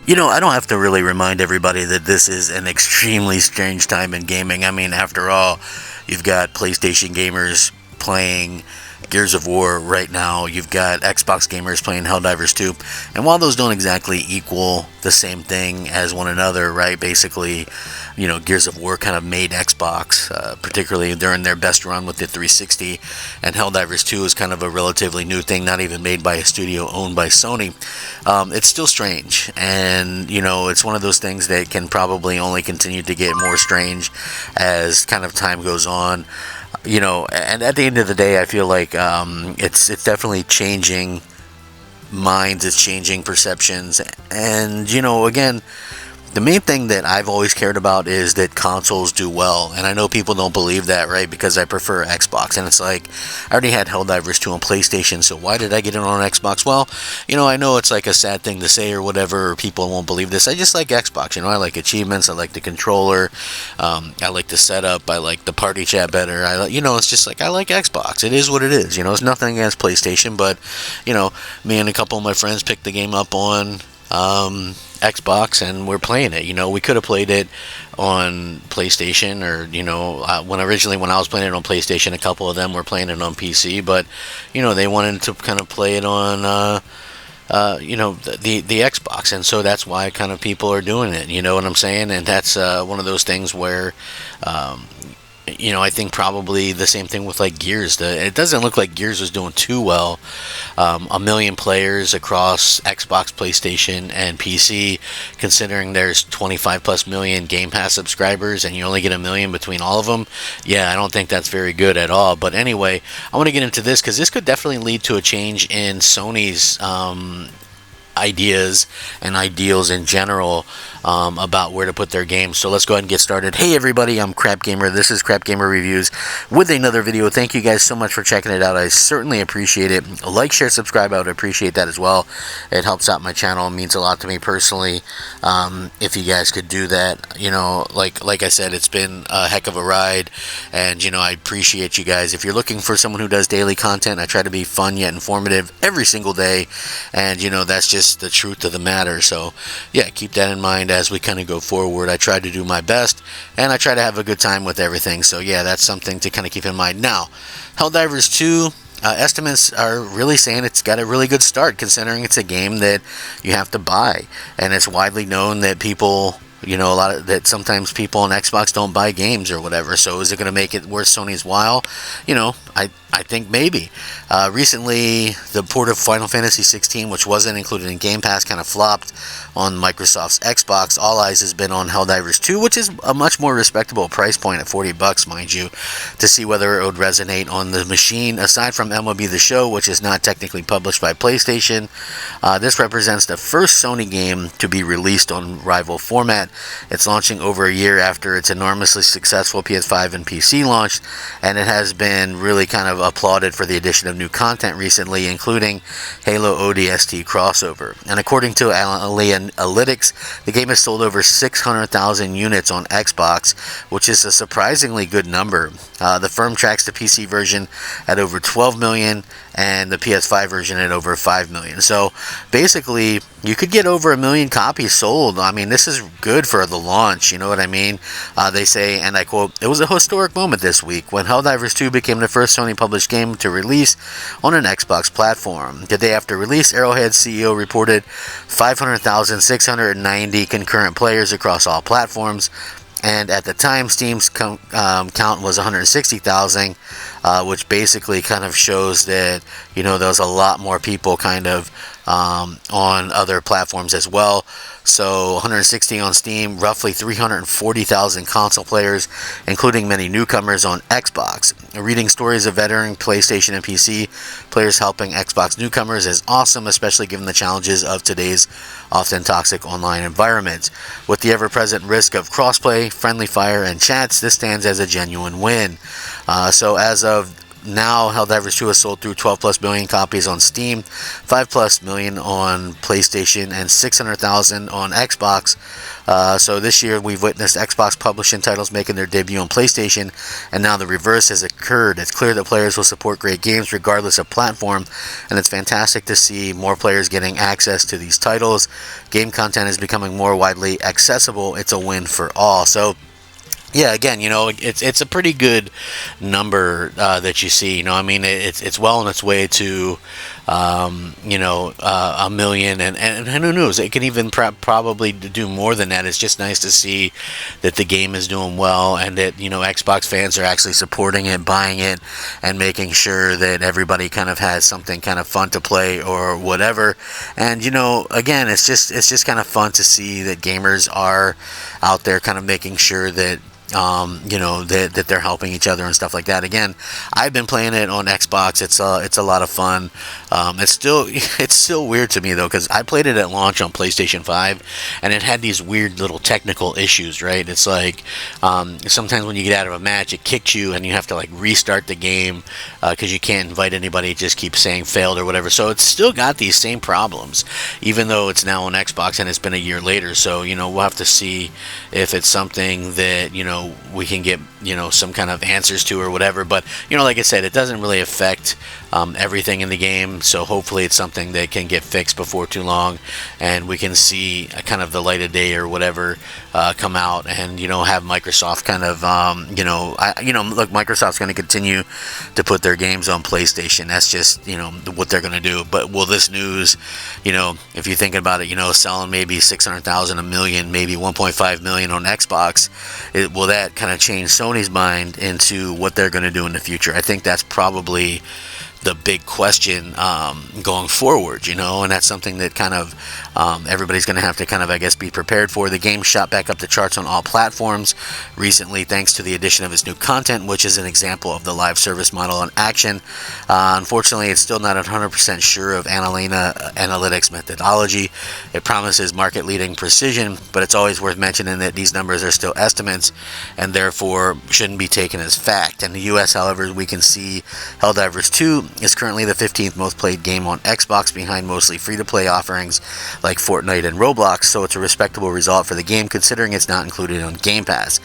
I don't have to really remind everybody that this is an extremely strange time in gaming. I mean, after all, you've got PlayStation gamers playing Gears of War right now. You've got Xbox gamers playing Helldivers 2. And while those don't exactly equal the same thing as one another, right? Basically, Gears of War kind of made Xbox, particularly during their best run with the 360. And Helldivers 2 is kind of a relatively new thing, not even made by a studio owned by Sony. It's still strange. And, it's one of those things that can probably only continue to get more strange as kind of time goes on. And at the end of the day, I feel like it's definitely changing minds, it's changing perceptions, and again, the main thing that I've always cared about is that consoles do well, and I know people don't believe that, right? Because I prefer Xbox, and it's like, I already had Helldivers 2 on PlayStation, so why did I get it on Xbox? Well, I know it's like a sad thing to say or whatever, or people won't believe this. I just like Xbox, I like achievements, I like the controller, I like the setup, I like the party chat better, it's just like, I like Xbox. It is what it is, it's nothing against PlayStation, but, me and a couple of my friends picked the game up on Xbox and we're playing it. We could have played it on PlayStation, or when I was playing it on PlayStation, a couple of them were playing it on PC, but they wanted to kind of play it on the Xbox, and so that's why kind of people are doing it. You know what I'm saying? And that's one of those things where I think probably the same thing with like Gears. It doesn't look like Gears was doing too well. 1 million players across Xbox, PlayStation, and PC, considering there's 25 plus million Game Pass subscribers and you only get 1 million between all of them. Yeah, I don't think that's very good at all. But anyway, I want to get into this because this could definitely lead to a change in Sony's ideas and ideals in general about where to put their games. So let's go ahead and get started. Hey everybody, I'm Crap Gamer. This is Crap Gamer Reviews with another video. Thank you guys so much for checking it out. I certainly appreciate it. Like, share, subscribe. I would appreciate that as well. It helps out my channel. It means a lot to me personally. If you guys could do that, like I said, it's been a heck of a ride, and I appreciate you guys. If you're looking for someone who does daily content, I try to be fun yet informative every single day, and that's just the truth of the matter. So yeah, keep that in mind as we kind of go forward. I try to do my best, and I try to have a good time with everything. So yeah, that's something to kind of keep in mind. Now, Helldivers 2, estimates are really saying it's got a really good start, considering it's a game that you have to buy, and it's widely known that people, that sometimes people on Xbox don't buy games or whatever. So is it going to make it worth Sony's while? I think maybe. Recently, the port of Final Fantasy 16, which wasn't included in Game Pass, kind of flopped on Microsoft's Xbox. All eyes has been on Helldivers 2, which is a much more respectable price point at $40, mind you, to see whether it would resonate on the machine. Aside from MLB The Show, which is not technically published by PlayStation, this represents the first Sony game to be released on rival format. It's launching over a year after its enormously successful PS5 and PC launch, and it has been really kind of applauded for the addition of new content recently, including Halo ODST crossover. And according to Analytics, the game has sold over 600,000 units on Xbox, which is a surprisingly good number. The firm tracks the PC version at over 12 million and the PS5 version at over 5 million. So basically, you could get over 1 million copies sold. I mean, this is good for the launch, you know what I mean? They say, and I quote, "It was a historic moment this week when Helldivers 2 became the first Sony published game to release on an Xbox platform. The day after release, Arrowhead's CEO reported 500,690 concurrent players across all platforms. And at the time, Steam's count was 160,000, which basically kind of shows that, there was a lot more people kind of on other platforms as well. So 160 on Steam, roughly 340,000 console players, including many newcomers on Xbox. Reading stories of veteran PlayStation and PC players helping Xbox newcomers is awesome, especially given the challenges of today's often toxic online environment. With the ever-present risk of crossplay, friendly fire, and chats, this stands as a genuine win. So as of now Helldivers 2 has sold through 12 plus million copies on Steam, 5 plus million on PlayStation, and 600,000 on Xbox. So this year we've witnessed Xbox publishing titles making their debut on PlayStation, and now the reverse has occurred. It's clear that players will support great games regardless of platform, and it's fantastic to see more players getting access to these titles. Game content is becoming more widely accessible. It's a win for all. So yeah, again, it's a pretty good number that you see. I mean, it's well on its way to, a million, and who knows? It can even probably do more than that. It's just nice to see that the game is doing well, and that Xbox fans are actually supporting it, buying it, and making sure that everybody kind of has something kind of fun to play or whatever. And again, it's just kind of fun to see that gamers are out there, kind of making sure that that they're helping each other and stuff like that. Again, I've been playing it on Xbox. It's a lot of fun. It's still weird to me though, because I played it at launch on PlayStation 5, and it had these weird little technical issues. Right? It's like sometimes when you get out of a match, it kicks you, and you have to like restart the game because you can't invite anybody. It just keeps saying failed or whatever. So it's still got these same problems, even though it's now on Xbox and it's been a year later. So we'll have to see if it's something that we can get some kind of answers to or whatever. But like I said, it doesn't really affect everything in the game, so hopefully it's something that can get fixed before too long, and we can see kind of the light of day or whatever come out, and have Microsoft kind of look, Microsoft's going to continue to put their games on PlayStation. That's just what they're going to do. But will this news, if you think about it, selling maybe 600,000, a million, maybe 1.5 million on Xbox, will that kind of change Sony's mind into what they're going to do in the future? I think that's probably the big question going forward, and that's something that kind of everybody's going to have to kind of, I guess, be prepared for. The game shot back up the charts on all platforms recently thanks to the addition of its new content, which is an example of the live service model in action. Unfortunately, it's still not 100% sure of analytics methodology. It promises market-leading precision, but it's always worth mentioning that these numbers are still estimates and therefore shouldn't be taken as fact. In the US, however, we can see Helldivers 2 is currently the 15th most played game on Xbox, behind mostly free-to-play offerings like Fortnite and Roblox, so it's a respectable result for the game considering it's not included on Game Pass.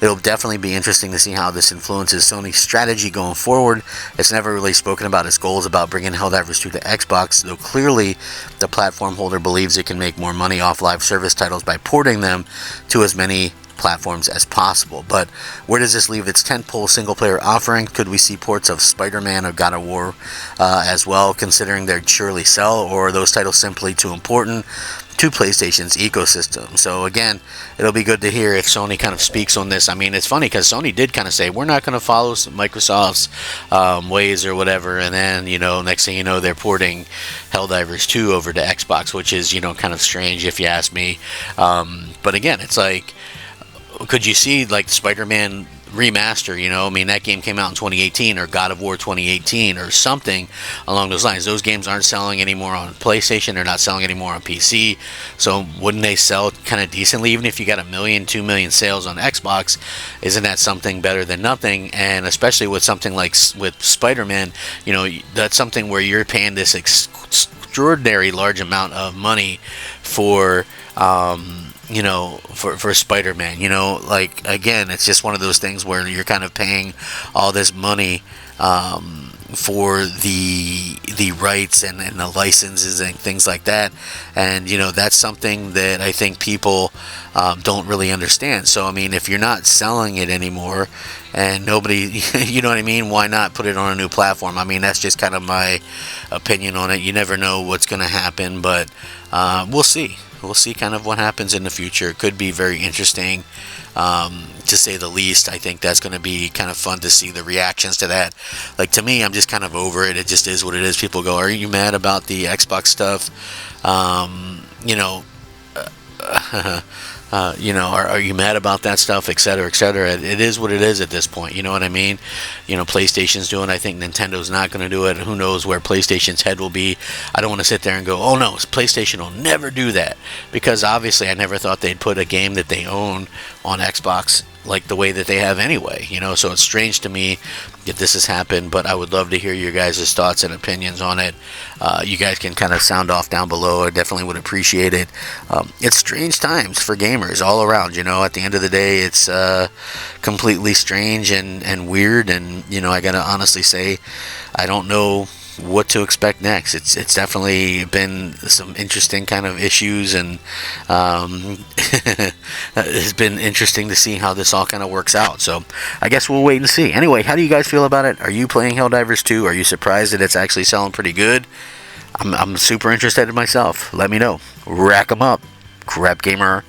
It'll definitely be interesting to see how this influences Sony's strategy going forward. It's never really spoken about its goals about bringing Helldivers 2 to Xbox, though clearly the platform holder believes it can make more money off live service titles by porting them to as many platforms as possible. But where does this leave its tentpole single-player offering? Could we see ports of Spider-Man or God of War as well, considering they'd surely sell, or are those titles simply too important to PlayStation's ecosystem? So again, it'll be good to hear if Sony kind of speaks on this. I mean, it's funny because Sony did kind of say we're not going to follow Microsoft's ways or whatever, and then next thing you know, they're porting Helldivers 2 over to Xbox, which is kind of strange if you ask me. But again, it's like, could you see like Spider-Man remaster? I mean, that game came out in 2018, or God of War 2018, or something along those lines. Those games aren't selling anymore on PlayStation. They're not selling anymore on PC. So wouldn't they sell kind of decently? Even if you got 1 million, 2 million sales on Xbox, isn't that something better than nothing? And especially with something like with Spider-Man, that's something where you're paying this extraordinary large amount of money for for Spider-Man. Like, again, it's just one of those things where you're kind of paying all this money for the rights and the licenses and things like that, and that's something that I think people don't really understand. So I mean, if you're not selling it anymore and nobody you know what I mean, why not put it on a new platform? I mean, that's just kind of my opinion on it. You never know what's going to happen, but we'll see kind of what happens in the future. It could be very interesting, to say the least. I think that's going to be kind of fun to see the reactions to that. Like, to me, I'm just kind of over it. It just is what it is. People go, are you mad about the Xbox stuff? Are you mad about that stuff, etc., etc.? It is what it is at this point. You know what I mean? PlayStation's doing. I think Nintendo's not going to do it. Who knows where PlayStation's head will be? I don't want to sit there and go, oh no, PlayStation will never do that, because obviously I never thought they'd put a game that they own on Xbox like the way that they have anyway, you know. So it's strange to me that this has happened, but I would love to hear your guys' thoughts and opinions on it. You guys can kind of sound off down below. I definitely would appreciate it. It's strange times for gamers all around, you know. At the end of the day, it's completely strange and weird, and, you know, I gotta honestly say, I don't know what to expect next. It's definitely been some interesting kind of issues, and it's been interesting to see how this all kind of works out. So I guess we'll wait and see. Anyway, how do you guys feel about it? Are you playing Helldivers 2? Are you surprised that it's actually selling pretty good? I'm super interested in myself. Let me know. Rack 'em up. Crap Gamer